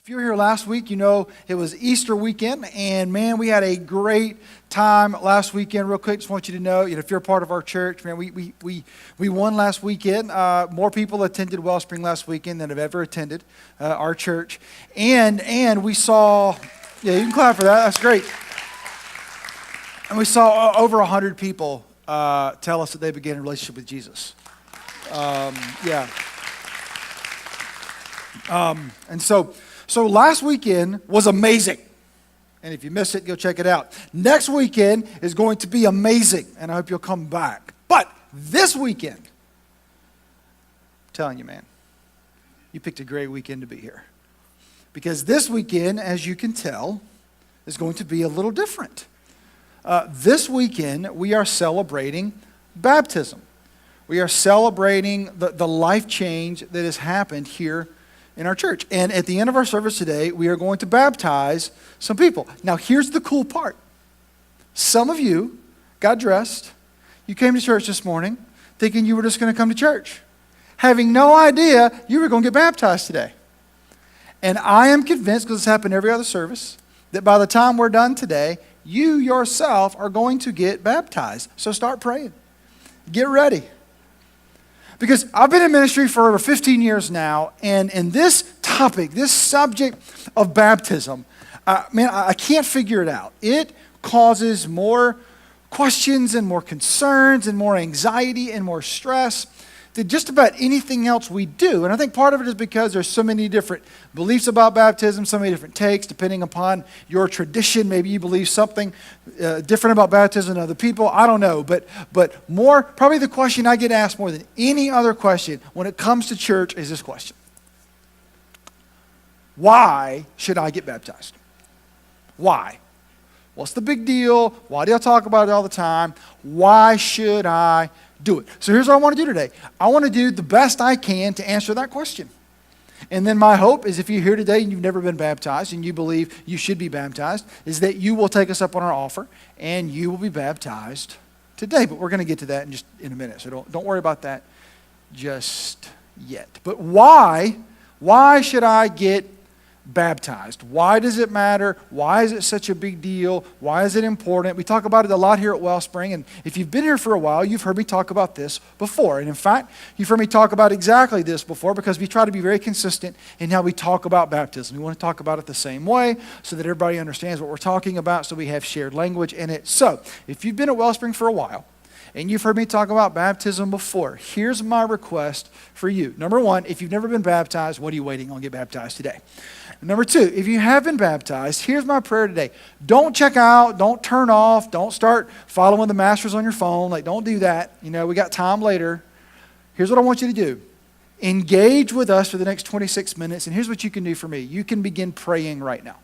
If you were here last week, you know it was Easter weekend, and man, we had a great time last weekend. Real quick, just want you to know, if you're a part of our church, man, we won last weekend. More people attended Wellspring last weekend than have ever attended our church, and we saw, you can clap for that. That's great. And we saw over 100 people tell us that they began a relationship with Jesus. And so last weekend was amazing. And if you missed it, go check it out. Next weekend is going to be amazing, and I hope you'll come back. But this weekend, I'm telling you, man, you picked a great weekend to be here. Because this weekend, as you can tell, is going to be a little different. This weekend, we are celebrating baptism. We are celebrating the life change that has happened here in our church. And at the end of our service today, we are going to baptize some people. Now, here's the cool part. Some of you got dressed. You came to church this morning thinking you were just going to come to church, having no idea you were going to get baptized today. And I am convinced, because it's happened every other service, that by the time we're done today, you yourself are going to get baptized. So start praying. Get ready. Because I've been in ministry for over 15 years now, and in this topic, this subject of baptism, I can't figure it out. It causes more questions and more concerns and more anxiety and more stress than just about anything else we do. And I think part of it is because there's so many different beliefs about baptism, so many different takes, depending upon your tradition. Maybe you believe something different about baptism than other people. I don't know. But more, probably the question I get asked more than any other question when it comes to church is this question. Why should I get baptized? Why? What's the big deal? Why do I talk about it all the time? Why should I do it? So here's what I want to do today. I want to do the best I can to answer that question. And then my hope is if you're here today and you've never been baptized and you believe you should be baptized, is that you will take us up on our offer and you will be baptized today. But we're going to get to that in a minute. So don't worry about that just yet. But why should I get baptized? Why does it matter? Why is it such a big deal? Why is it important? We talk about it a lot here at Wellspring, and if you've been here for a while, you've heard me talk about this before. And in fact, you've heard me talk about exactly this before because we try to be very consistent in how we talk about baptism. We want to talk about it the same way so that everybody understands what we're talking about, so we have shared language in it. So, if you've been at Wellspring for a while, and you've heard me talk about baptism before, here's my request for you. Number one, if you've never been baptized, what are you waiting on? Get baptized today. Number two, if you have been baptized, here's my prayer today. Don't check out, don't turn off, don't start following the masters on your phone. Don't do that. We got time later. Here's what I want you to do. Engage with us for the next 26 minutes, and here's what you can do for me. You can begin praying right now.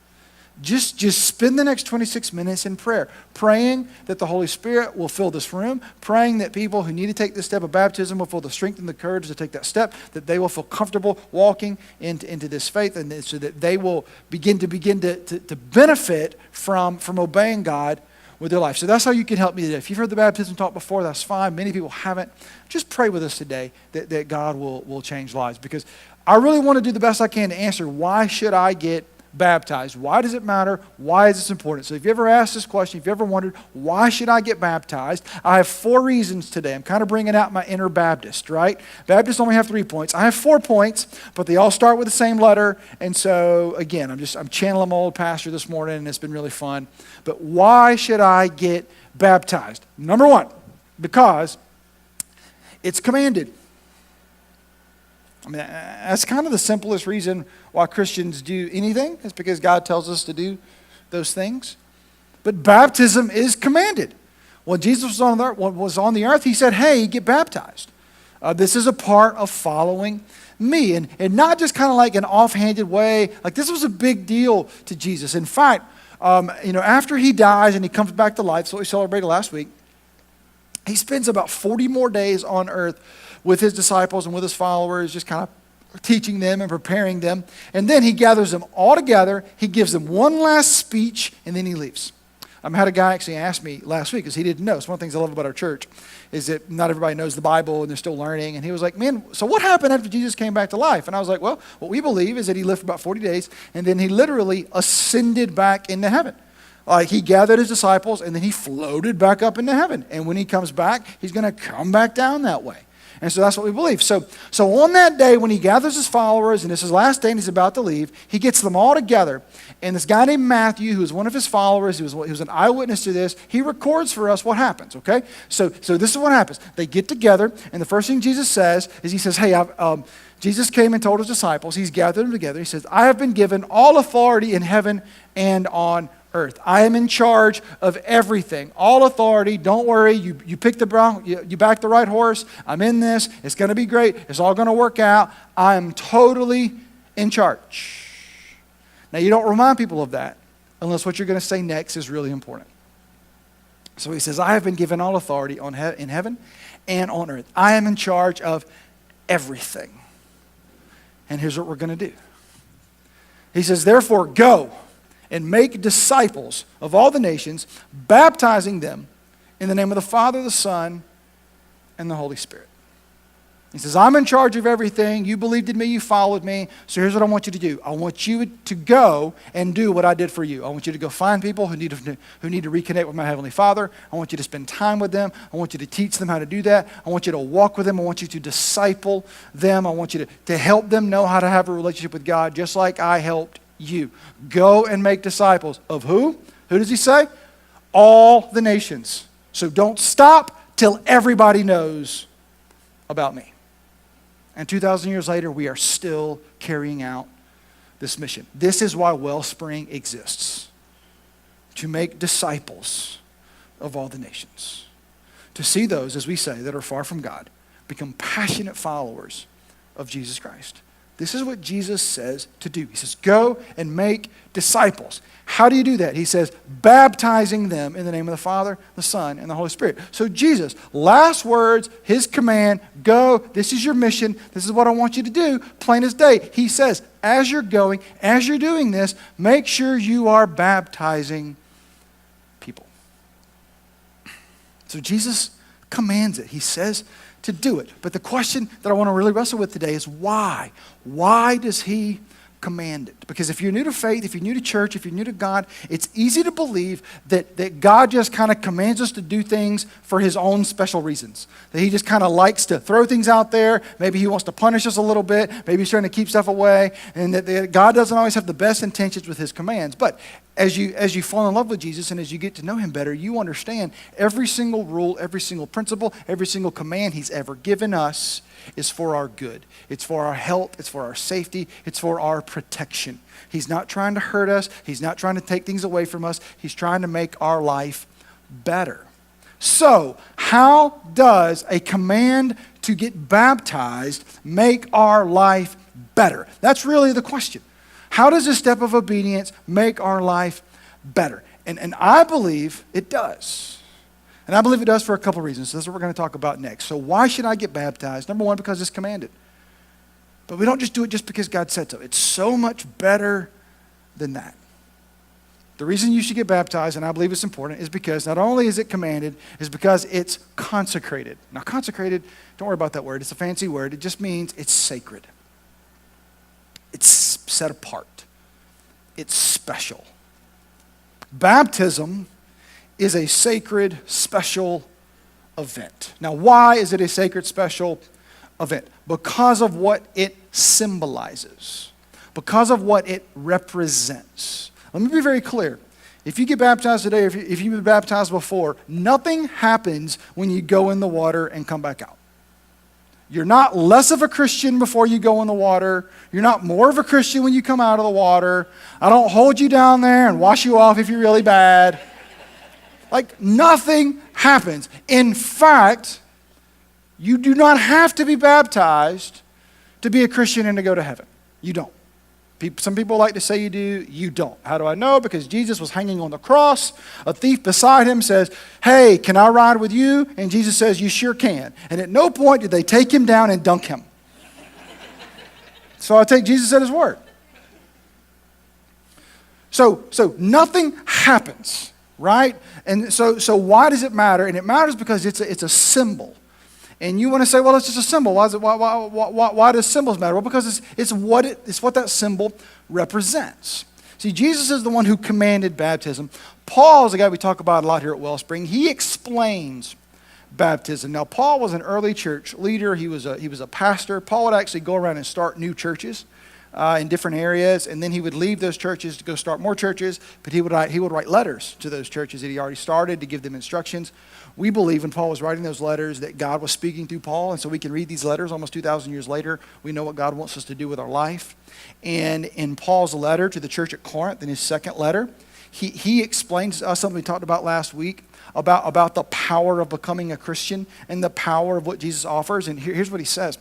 Just spend the next 26 minutes in prayer, praying that the Holy Spirit will fill this room, praying that people who need to take this step of baptism will feel the strength and the courage to take that step, that they will feel comfortable walking into this faith, and so that they will begin to benefit from obeying God with their life. So that's how you can help me today. If you've heard the baptism talk before, that's fine. Many people haven't. Just pray with us today that God will change lives, because I really want to do the best I can to answer why should I get baptized? Why does it matter? Why is this important? So if you ever asked this question, if you ever wondered, why should I get baptized? I have 4 reasons today. I'm kind of bringing out my inner Baptist, right? Baptists only have 3 points. I have 4 points, but they all start with the same letter. And so again, I'm channeling my old pastor this morning, and it's been really fun. But why should I get baptized? Number 1, because it's commanded. That's kind of the simplest reason why Christians do anything. It's because God tells us to do those things. But baptism is commanded. When Jesus was on the earth, he said, hey, get baptized. This is a part of following me. And not just kind of like an offhanded way. This was a big deal to Jesus. In fact, after he dies and he comes back to life, so we celebrated last week, he spends about 40 more days on earth with his disciples and with his followers, just kind of teaching them and preparing them. And then he gathers them all together. He gives them one last speech, and then he leaves. I had a guy actually ask me last week, because he didn't know. It's one of the things I love about our church, is that not everybody knows the Bible and they're still learning. And he was like, man, so what happened after Jesus came back to life? And I was like, well, what we believe is that he lived for about 40 days, and then he literally ascended back into heaven. Like, he gathered his disciples, and then he floated back up into heaven. And when he comes back, he's going to come back down that way. And so that's what we believe. So on that day, when he gathers his followers, and it's his last day and he's about to leave, he gets them all together. And this guy named Matthew, who was one of his followers, he was an eyewitness to this, he records for us what happens, okay? So this is what happens. They get together, and the first thing Jesus says is, he says, hey, Jesus came and told his disciples, he's gathered them together. He says, I have been given all authority in heaven and on earth. I am in charge of everything. All authority. Don't worry. You pick you back the right horse. I'm in this. It's going to be great. It's all going to work out. I am totally in charge. Now, you don't remind people of that unless what you're going to say next is really important. So he says, I have been given all authority in heaven and on earth. I am in charge of everything. And here's what we're going to do. He says, therefore, go and make disciples of all the nations, baptizing them in the name of the Father, the Son, and the Holy Spirit. He says, I'm in charge of everything. You believed in me, you followed me. So here's what I want you to do. I want you to go and do what I did for you. I want you to go find people who need to reconnect with my Heavenly Father. I want you to spend time with them. I want you to teach them how to do that. I want you to walk with them. I want you to disciple them. I want you to help them know how to have a relationship with God, just like I helped you. Go and make disciples of who? Who does he say? All the nations. So don't stop till everybody knows about me. And 2,000 years later, we are still carrying out this mission. This is why Wellspring exists. To make disciples of all the nations. To see those, as we say, that are far from God, become passionate followers of Jesus Christ. This is what Jesus says to do. He says, go and make disciples. How do you do that? He says, baptizing them in the name of the Father, the Son, and the Holy Spirit. So Jesus, last words, his command, go. This is your mission. This is what I want you to do, plain as day. He says, as you're going, as you're doing this, make sure you are baptizing people. So Jesus commands it. He says to do it. But the question that I want to really wrestle with today is why? Why does he command it? Because if you're new to faith, if you're new to church, if you're new to God, it's easy to believe that God just kind of commands us to do things for his own special reasons. That he just kind of likes to throw things out there. Maybe he wants to punish us a little bit. Maybe he's trying to keep stuff away. And that God doesn't always have the best intentions with his commands. But as you fall in love with Jesus and as you get to know him better, you understand every single rule, every single principle, every single command he's ever given us is for our good. It's for our health. It's for our safety. It's for our protection. He's not trying to hurt us. He's not trying to take things away from us. He's trying to make our life better. So, how does a command to get baptized make our life better? That's really the question. How does a step of obedience make our life better? And I believe it does. And I believe it does for a couple reasons. So that's what we're going to talk about next. So why should I get baptized? Number one, because it's commanded. But we don't just do it just because God said so. It's so much better than that. The reason you should get baptized, and I believe it's important, is because not only is it commanded, is because it's consecrated. Now consecrated, don't worry about that word. It's a fancy word. It just means it's sacred. It's set apart. It's special. Baptism is a sacred, special event. Now, why is it a sacred, special event? Because of what it symbolizes. Because of what it represents. Let me be very clear. If you get baptized today, if you've been baptized before, nothing happens when you go in the water and come back out. You're not less of a Christian before you go in the water. You're not more of a Christian when you come out of the water. I don't hold you down there and wash you off if you're really bad. Like, nothing happens. In fact, you do not have to be baptized to be a Christian and to go to heaven. You don't. Some people like to say you do. You don't. How do I know? Because Jesus was hanging on the cross. A thief beside him says, hey, can I ride with you? And Jesus says, you sure can. And at no point did they take him down and dunk him. So I take Jesus at his word. So nothing happens right? And so why does it matter? And it matters because it's a symbol. And you want to say, well, it's just a symbol. Why does symbols matter? Well, because it's what that symbol represents. See, Jesus is the one who commanded baptism. Paul is the guy we talk about a lot here at Wellspring. He explains baptism. Now, Paul was an early church leader. He was a pastor. Paul would actually go around and start new churches in different areas, and then he would leave those churches to go start more churches, but he would write letters to those churches that he already started to give them instructions. We believe when Paul was writing those letters that God was speaking through Paul, and so we can read these letters almost 2,000 years later. We know what God wants us to do with our life. And in Paul's letter to the church at Corinth, in his second letter, he explains to us something we talked about last week about the power of becoming a Christian and the power of what Jesus offers. And here's what he says.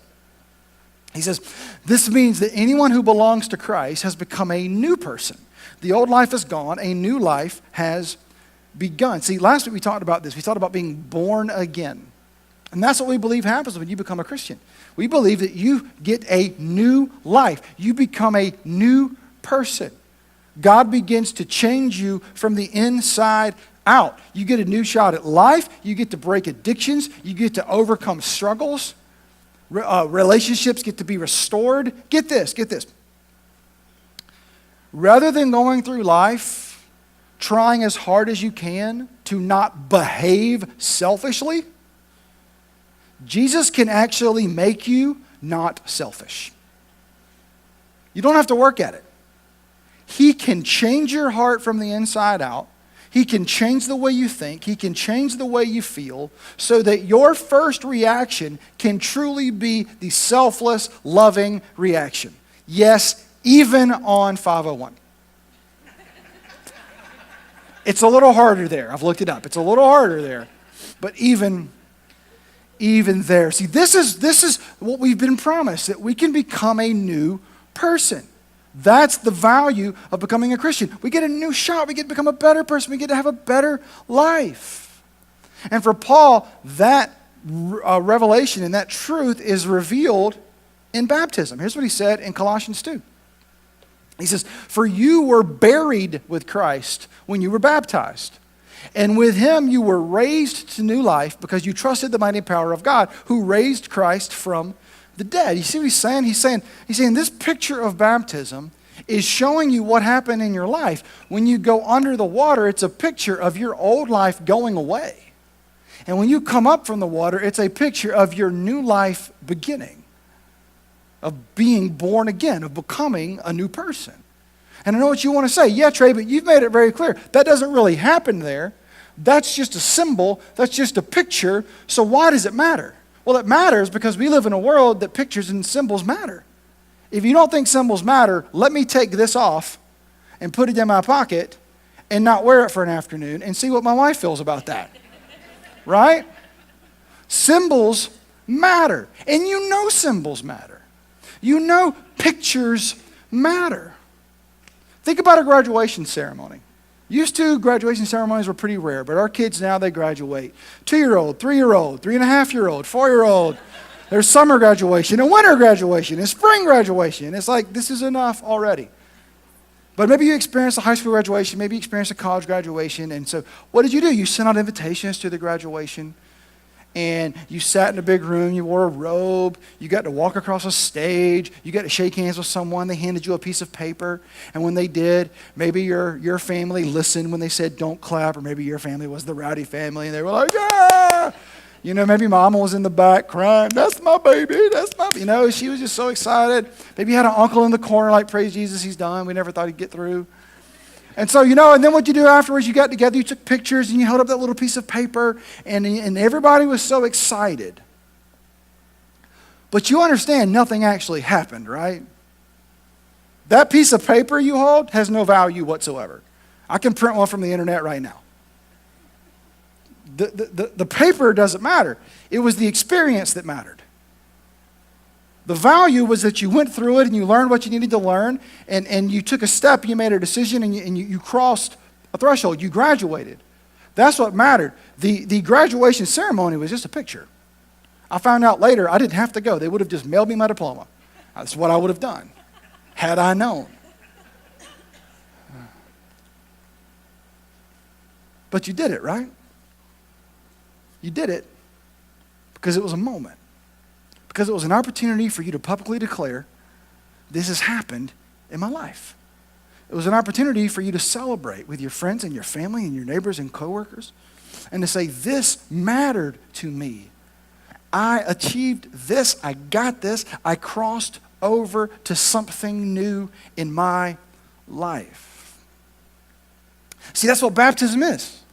He says, this means that anyone who belongs to Christ has become a new person. The old life is gone. A new life has begun. See, last week we talked about this. We talked about being born again. And that's what we believe happens when you become a Christian. We believe that you get a new life. You become a new person. God begins to change you from the inside out. You get a new shot at life. You get to break addictions. You get to overcome struggles. Relationships get to be restored. Get this. Rather than going through life trying as hard as you can to not behave selfishly, Jesus can actually make you not selfish. You don't have to work at it. He can change your heart from the inside out. He can change the way you think. He can change the way you feel so that your first reaction can truly be the selfless, loving reaction. Yes, even on 501. It's a little harder there. I've looked it up. It's a little harder there. But even there. See, this is what we've been promised, that we can become a new person. That's the value of becoming a Christian. We get a new shot. We get to become a better person. We get to have a better life. And for Paul, that revelation and that truth is revealed in baptism. Here's what he said in Colossians 2. He says, for you were buried with Christ when you were baptized. And with him you were raised to new life because you trusted the mighty power of God who raised Christ from the dead. You see what he's saying? He's saying this picture of baptism is showing you what happened in your life. When you go under the water, it's a picture of your old life going away. And when you come up from the water, it's a picture of your new life beginning, of being born again, of becoming a new person. And I know what you want to say. Yeah, Trey, but you've made it very clear. That doesn't really happen there. That's just a symbol. That's just a picture. So why does it matter? Well, it matters because we live in a world that pictures and symbols matter. If you don't think symbols matter, let me take this off and put it in my pocket and not wear it for an afternoon and see what my wife feels about that. Right? Symbols matter. And you know symbols matter. You know pictures matter. Think about a graduation ceremony. Used to, graduation ceremonies were pretty rare, but our kids now, they graduate. 2-year-old, 3-year-old, 3.5-year-old, 4-year-old. There's summer graduation, and winter graduation, and spring graduation. It's like, this is enough already. But maybe you experienced a high school graduation, maybe you experienced a college graduation, and so what did you do? You sent out invitations to the graduation, and you sat in a big room, you wore a robe, you got to walk across a stage, you got to shake hands with someone, they handed you a piece of paper, and when they did, maybe your family listened when they said don't clap, or maybe your family was the rowdy family, and they were like, yeah! You know, maybe mama was in the back crying, that's my baby, that's my, you know, she was just so excited. Maybe you had an uncle in the corner like, praise Jesus, he's done, we never thought he'd get through. And so, you know, and then what you do afterwards, you got together, you took pictures, and you held up that little piece of paper, and everybody was so excited. But you understand nothing actually happened, right? That piece of paper you hold has no value whatsoever. I can print one from the internet right now. The paper doesn't matter. It was the experience that mattered. The value was that you went through it and you learned what you needed to learn, and you took a step, you made a decision, and you crossed a threshold. You graduated. That's what mattered. The graduation ceremony was just a picture. I found out later I didn't have to go. They would have just mailed me my diploma. That's what I would have done had I known. But you did it, right? You did it because it was a moment. Because it was an opportunity for you to publicly declare, this has happened in my life. It was an opportunity for you to celebrate with your friends and your family and your neighbors and coworkers and to say, this mattered to me. I achieved this. I got this. I crossed over to something new in my life. See, that's what baptism is.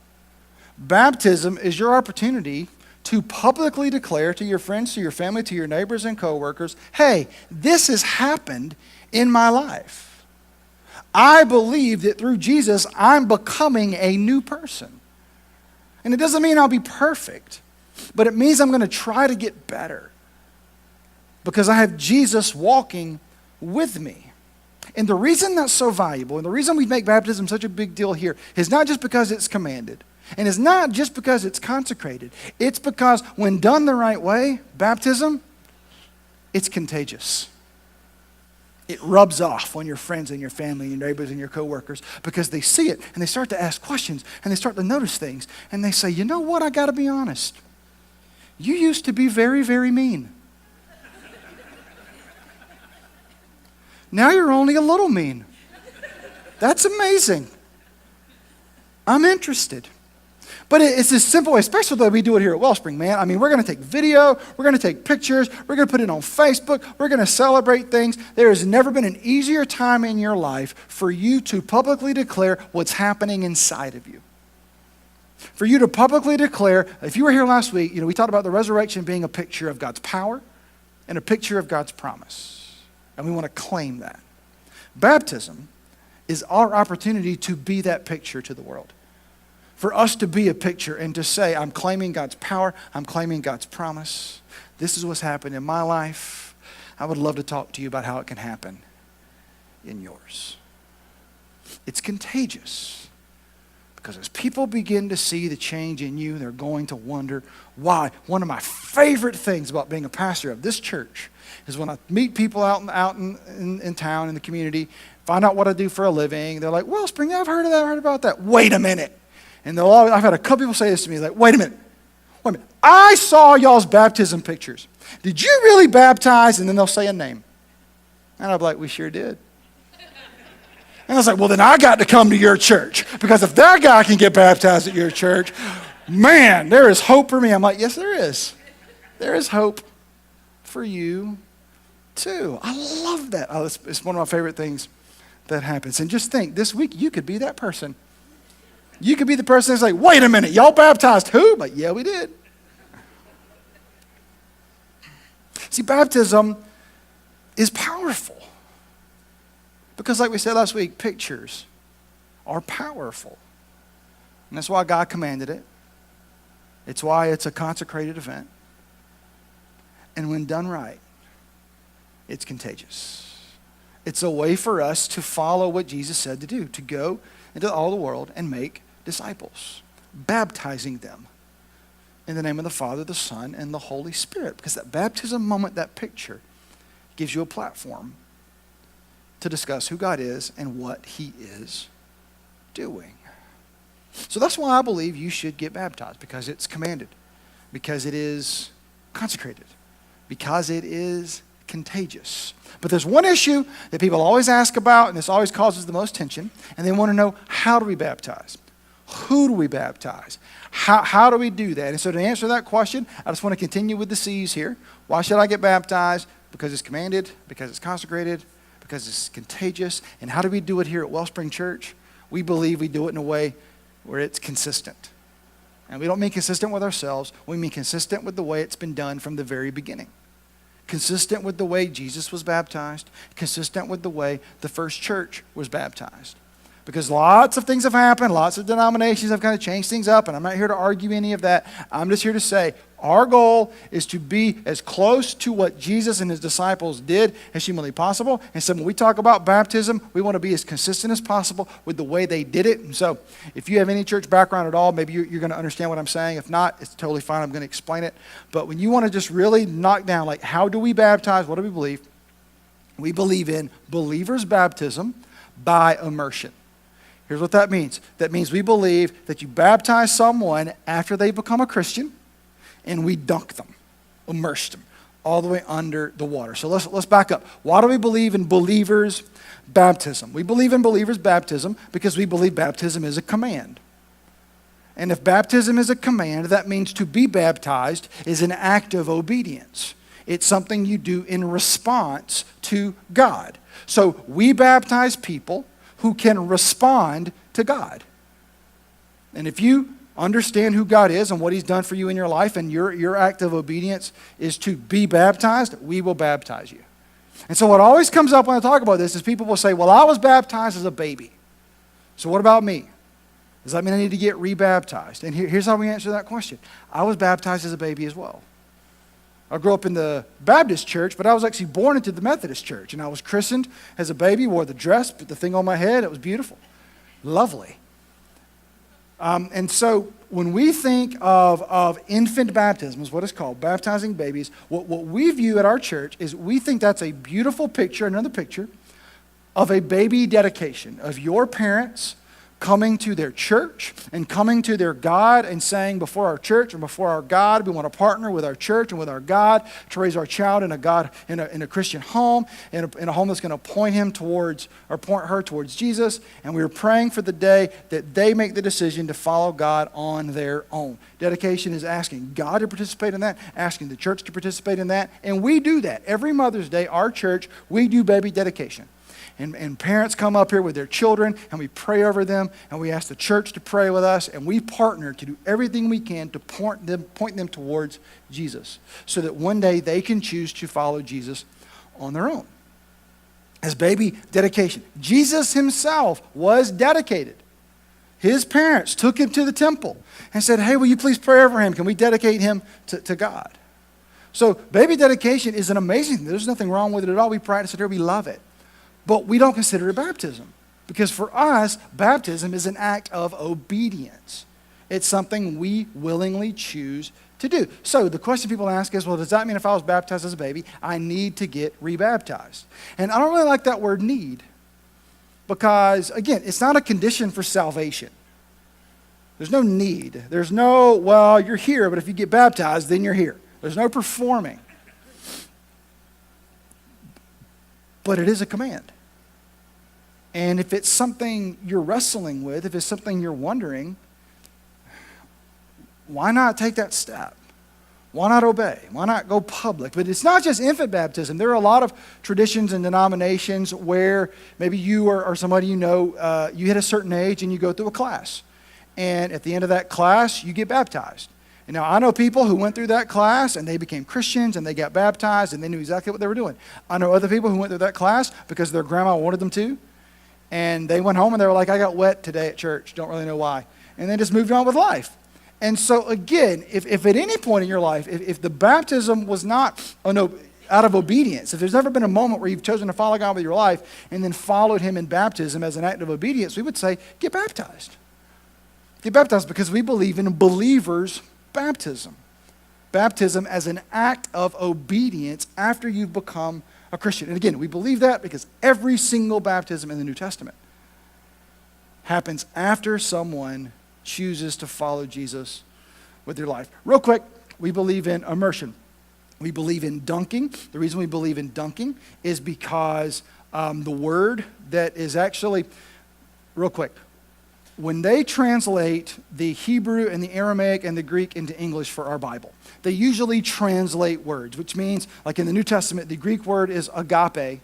Baptism is your opportunity to publicly declare to your friends, to your family, to your neighbors and coworkers, hey, this has happened in my life. I believe that through Jesus, I'm becoming a new person. And it doesn't mean I'll be perfect, but it means I'm going to try to get better because I have Jesus walking with me. And the reason that's so valuable, and the reason we make baptism such a big deal here, is not just because it's commanded, and it's not just because it's consecrated. It's because when done the right way, baptism, it's contagious. It rubs off on your friends and your family, your neighbors and your coworkers because they see it and they start to ask questions and they start to notice things and they say, you know what, I got to be honest. You used to be very, very mean. Now you're only a little mean. That's amazing. I'm interested. But it's as simple, especially the way we do it here at Wellspring, man. I mean, we're going to take video, we're going to take pictures, we're going to put it on Facebook, we're going to celebrate things. There has never been an easier time in your life for you to publicly declare what's happening inside of you. For you to publicly declare, if you were here last week, we talked about the resurrection being a picture of God's power and a picture of God's promise. And we want to claim that. Baptism is our opportunity to be that picture to the world. For us to be a picture and to say, I'm claiming God's power, I'm claiming God's promise. This is what's happened in my life. I would love to talk to you about how it can happen in yours. It's contagious. Because as people begin to see the change in you, they're going to wonder why. One of my favorite things about being a pastor of this church is when I meet people out in town, in the community, find out what I do for a living. They're like, Wellspring, I've heard of that, I've heard about that. Wait a minute. And I've had a couple people say this to me, like, wait a minute. I saw y'all's baptism pictures. Did you really baptize? And then they'll say a name. And I'll be like, we sure did. And I was like, well, then I got to come to your church. Because if that guy can get baptized at your church, man, there is hope for me. I'm like, yes, there is. There is hope for you too. I love that. Oh, it's one of my favorite things that happens. And just think, this week you could be that person. You could be the person that's like, wait a minute, y'all baptized who? But yeah, we did. See, baptism is powerful. Because like we said last week, pictures are powerful. And that's why God commanded it. It's why it's a consecrated event. And when done right, it's contagious. It's a way for us to follow what Jesus said to do, to go into all the world and make disciples, baptizing them in the name of the Father, the Son, and the Holy Spirit. Because that baptism moment, that picture, gives you a platform to discuss who God is and what He is doing. So that's why I believe you should get baptized, because it's commanded, because it is consecrated, because it is contagious. But there's one issue that people always ask about, and this always causes the most tension, and they want to know, how do we baptize? Who do we baptize? How do we do that? And so to answer that question, I just want to continue with the C's here. Why should I get baptized? Because it's commanded, because it's consecrated, because it's contagious. And how do we do it here at Wellspring Church? We believe we do it in a way where it's consistent. And we don't mean consistent with ourselves. We mean consistent with the way it's been done from the very beginning. Consistent with the way Jesus was baptized. Consistent with the way the first church was baptized. Because lots of things have happened, lots of denominations have kind of changed things up, and I'm not here to argue any of that. I'm just here to say our goal is to be as close to what Jesus and his disciples did as humanly possible. And so when we talk about baptism, we want to be as consistent as possible with the way they did it. And so if you have any church background at all, maybe you're going to understand what I'm saying. If not, it's totally fine. I'm going to explain it. But when you want to just really knock down, like, how do we baptize? What do we believe? We believe in believers' baptism by immersion. Here's what that means. That means we believe that you baptize someone after they become a Christian, and we dunk them, immerse them, all the way under the water. So let's back up. Why do we believe in believers' baptism? We believe in believers' baptism because we believe baptism is a command. And if baptism is a command, that means to be baptized is an act of obedience. It's something you do in response to God. So we baptize people who can respond to God. And if you understand who God is and what he's done for you in your life, and your act of obedience is to be baptized, we will baptize you. And so what always comes up when I talk about this is people will say, well, I was baptized as a baby. So what about me? Does that mean I need to get rebaptized? And here's how we answer that question. I was baptized as a baby as well. I grew up in the Baptist church, but I was actually born into the Methodist church. And I was christened as a baby, wore the dress, put the thing on my head. It was beautiful. Lovely. And so when we think of infant baptism, is what it's called, baptizing babies, what we view at our church is we think that's a beautiful picture, another picture, of a baby dedication, of your parents coming to their church and coming to their God and saying before our church and before our God, we want to partner with our church and with our God to raise our child in a Christian home, in a home that's going to point him towards, or point her towards Jesus. And we were praying for the day that they make the decision to follow God on their own. Dedication is asking God to participate in that, asking the church to participate in that. And we do that. Every Mother's Day, our church, we do baby dedication. And parents come up here with their children, and we pray over them, and we ask the church to pray with us, and we partner to do everything we can to point them towards Jesus, so that one day they can choose to follow Jesus on their own. As baby dedication, Jesus himself was dedicated. His parents took him to the temple and said, hey, will you please pray over him? Can we dedicate him to God? So baby dedication is an amazing thing. There's nothing wrong with it at all. We practice it here. We love it. But we don't consider it baptism, because for us, baptism is an act of obedience. It's something we willingly choose to do. So the question people ask is, well, does that mean if I was baptized as a baby, I need to get rebaptized? And I don't really like that word need, because, again, it's not a condition for salvation. There's no need. There's no, well, you're here, but if you get baptized, then you're here. There's no performing. But it is a command. And if it's something you're wrestling with, if it's something you're wondering, why not take that step? Why not obey? Why not go public? But it's not just infant baptism. There are a lot of traditions and denominations where maybe you or somebody you know, you hit a certain age and you go through a class. And at the end of that class, you get baptized. And now, I know people who went through that class and they became Christians and they got baptized and they knew exactly what they were doing. I know other people who went through that class because their grandma wanted them to. And they went home and they were like, I got wet today at church. Don't really know why. And they just moved on with life. And so, again, if at any point in your life, if the baptism was not out of obedience, if there's ever been a moment where you've chosen to follow God with your life and then followed him in baptism as an act of obedience, we would say, get baptized. Get baptized, because we believe in believers' baptism. Baptism as an act of obedience after you've become a Christian. And again, we believe that because every single baptism in the New Testament happens after someone chooses to follow Jesus with their life. Real quick, we believe in immersion. We believe in dunking. The reason we believe in dunking is because the word that is actually, real quick, when they translate the Hebrew and the Aramaic and the Greek into English for our Bible, they usually translate words, which means, like in the New Testament, the Greek word is agape.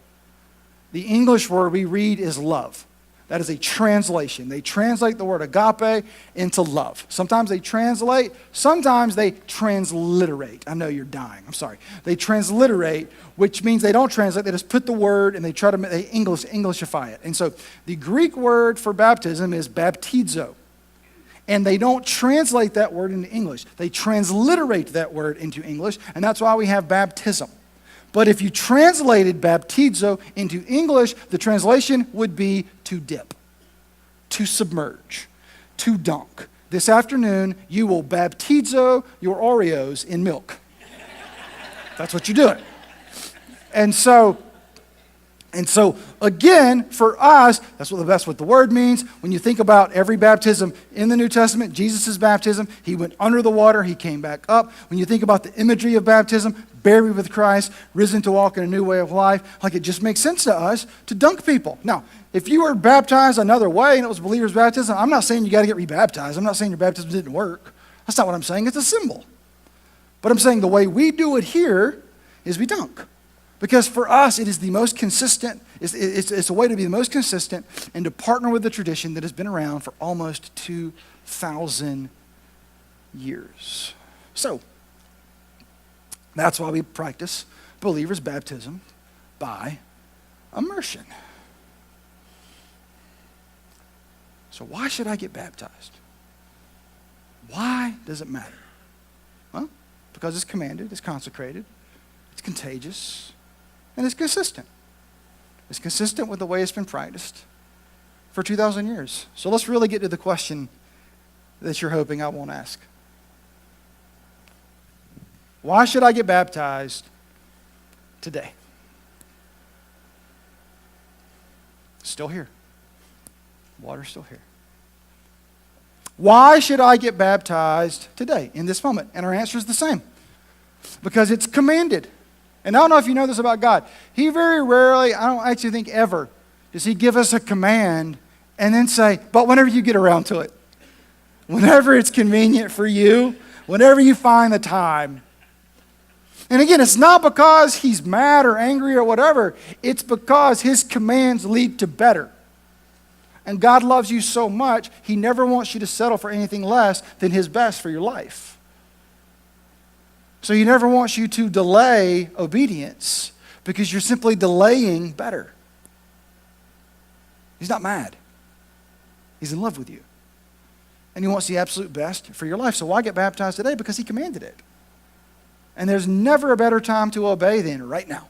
The English word we read is love. That is a translation. They translate the word agape into love. Sometimes they translate, sometimes they transliterate. I know you're dying. I'm sorry. They transliterate, which means they don't translate. They just put the word and they try to Englishify it. And so the Greek word for baptism is baptizo. And they don't translate that word into English. They transliterate that word into English, and that's why we have baptism. But if you translated baptizo into English, the translation would be to dip, to submerge, to dunk. This afternoon, you will baptizo your Oreos in milk. That's what you're doing. And so, And so, again, for us, that's what the word means. When you think about every baptism in the New Testament, Jesus' baptism, he went under the water, he came back up. When you think about the imagery of baptism, buried with Christ, risen to walk in a new way of life, like it just makes sense to us to dunk people. Now, if you were baptized another way and it was believer's baptism, I'm not saying you got to get rebaptized. I'm not saying your baptism didn't work. That's not what I'm saying. It's a symbol. But I'm saying the way we do it here is we dunk. Because for us, it is the most consistent, it's a way to be the most consistent and to partner with the tradition that has been around for almost 2,000 years. So, that's why we practice believers' baptism by immersion. So why should I get baptized? Why does it matter? Well, because it's commanded, it's consecrated, it's contagious, and it's consistent. It's consistent with the way it's been practiced for 2,000 years. So let's really get to the question that you're hoping I won't ask. Why should I get baptized today? Still here. Water's still here. Why should I get baptized today, in this moment? And our answer is the same. Because it's commanded. And I don't know if you know this about God. He very rarely, I don't actually think ever, does he give us a command and then say, but whenever you get around to it, whenever it's convenient for you, whenever you find the time. And again, it's not because he's mad or angry or whatever. It's because his commands lead to better. And God loves you so much, he never wants you to settle for anything less than his best for your life. So he never wants you to delay obedience because you're simply delaying better. He's not mad. He's in love with you. And he wants the absolute best for your life. So why get baptized today? Because he commanded it. And there's never a better time to obey than right now.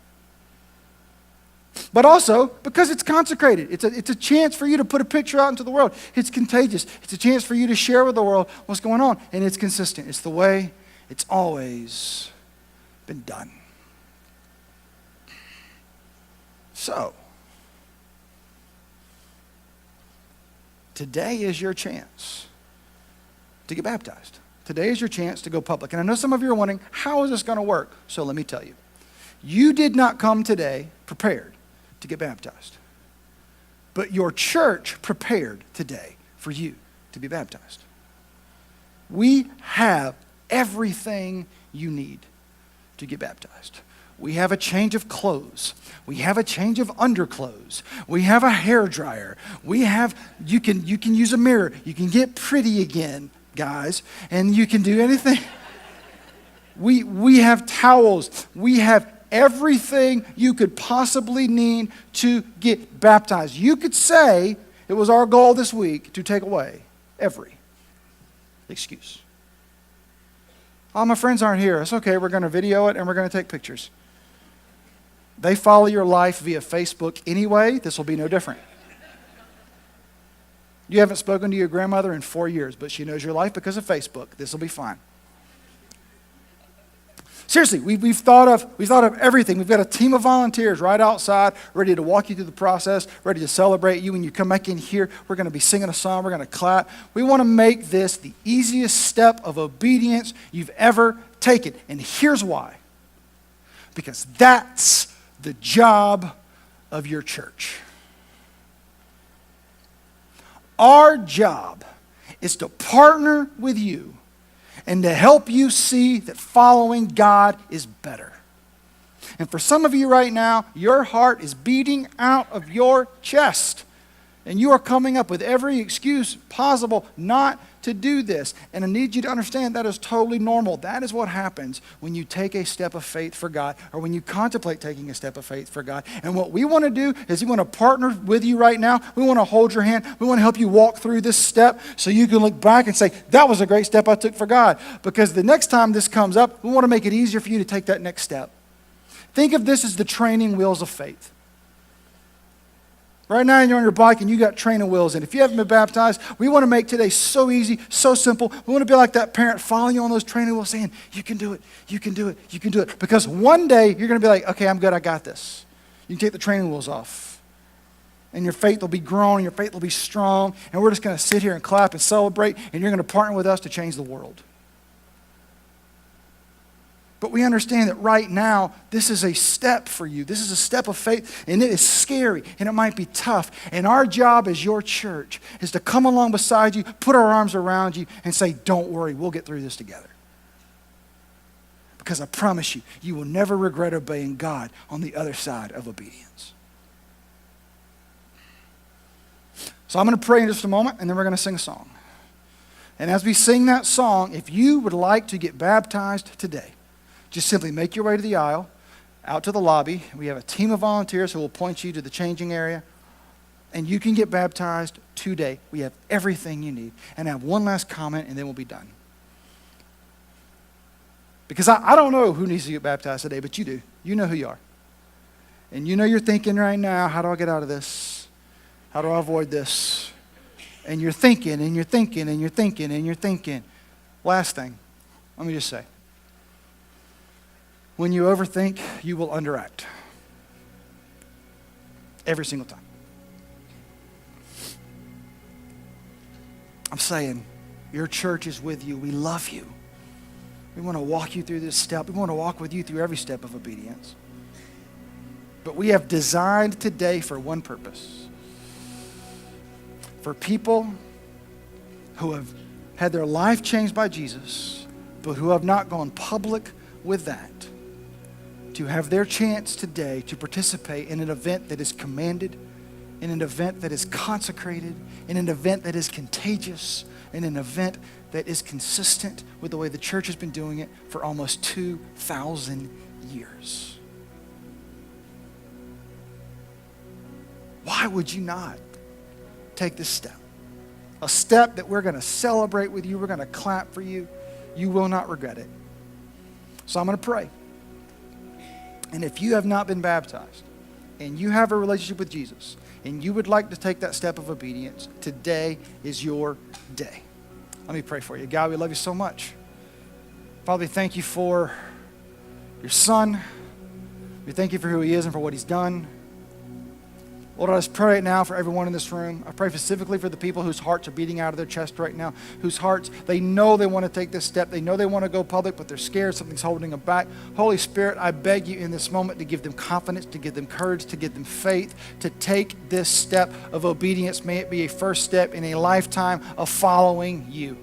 But also because it's consecrated. It's a chance for you to put a picture out into the world. It's contagious. It's a chance for you to share with the world what's going on. And it's consistent. It's the way it's always been done. So, today is your chance to get baptized. Today is your chance to go public. And I know some of you are wondering, how is this going to work? So let me tell you. You did not come today prepared to get baptized. But your church prepared today for you to be baptized. We have everything you need to get baptized. We have a change of clothes. We have a change of underclothes. We have a hair dryer. You can use a mirror. You can get pretty again, guys, and you can do anything. We have towels. We have everything you could possibly need to get baptized. You could say it was our goal this week to take away every excuse. Oh, my friends aren't here. It's okay. We're going to video it and we're going to take pictures. They follow your life via Facebook anyway. This will be no different. You haven't spoken to your grandmother in 4 years, but she knows your life because of Facebook. This will be fine. Seriously, we've thought of everything. We've got a team of volunteers right outside, ready to walk you through the process, ready to celebrate you. When you come back in here, we're going to be singing a song. We're going to clap. We want to make this the easiest step of obedience you've ever taken. And here's why. Because that's the job of your church. Our job is to partner with you and to help you see that following God is better. And for some of you right now, your heart is beating out of your chest. And you are coming up with every excuse possible not to do this. And I need you to understand that is totally normal. That is what happens when you take a step of faith for God, or when you contemplate taking a step of faith for God. And what we want to do is we want to partner with you right now. We want to hold your hand. We want to help you walk through this step so you can look back and say, that was a great step I took for God. Because the next time this comes up, we want to make it easier for you to take that next step. Think of this as the training wheels of faith. Right now you're on your bike and you got training wheels. And if you haven't been baptized, we want to make today so easy, so simple. We want to be like that parent following you on those training wheels saying, you can do it, you can do it, you can do it. Because one day you're going to be like, okay, I'm good, I got this. You can take the training wheels off. And your faith will be grown, and your faith will be strong. And we're just going to sit here and clap and celebrate, and you're going to partner with us to change the world. But we understand that right now, this is a step for you. This is a step of faith, and it is scary, and it might be tough. And our job as your church is to come along beside you, put our arms around you, and say, don't worry, we'll get through this together. Because I promise you, you will never regret obeying God on the other side of obedience. So I'm going to pray in just a moment, and then we're going to sing a song. And as we sing that song, if you would like to get baptized today, just simply make your way to the aisle, out to the lobby. We have a team of volunteers who will point you to the changing area, and you can get baptized today. We have everything you need. And I have one last comment, and then we'll be done. Because I don't know who needs to get baptized today, but you do. You know who you are. And you know you're thinking right now, how do I get out of this? How do I avoid this? And you're thinking, and you're thinking, and you're thinking, and you're thinking. Last thing, let me just say. When you overthink, you will underact. Every single time. I'm saying, your church is with you. We love you. We want to walk you through this step. We want to walk with you through every step of obedience. But we have designed today for one purpose. For people who have had their life changed by Jesus, but who have not gone public with that, to have their chance today to participate in an event that is commanded, in an event that is consecrated, in an event that is contagious, in an event that is consistent with the way the church has been doing it for almost 2,000 years. Why would you not take this step? A step that we're going to celebrate with you. We're going to clap for you. You will not regret it. So I'm going to pray. And if you have not been baptized and you have a relationship with Jesus and you would like to take that step of obedience, today is your day. Let me pray for you. God, we love you so much. Father, we thank you for your Son. We thank you for who he is and for what he's done. Lord, I just pray right now for everyone in this room. I pray specifically for the people whose hearts are beating out of their chest right now, whose hearts, they know they want to take this step. They know they want to go public, but they're scared. Something's holding them back. Holy Spirit, I beg you in this moment to give them confidence, to give them courage, to give them faith, to take this step of obedience. May it be a first step in a lifetime of following you.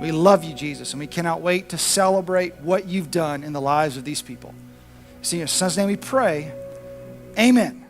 We love you, Jesus, and we cannot wait to celebrate what you've done in the lives of these people. See, in your Son's name we pray. Amen.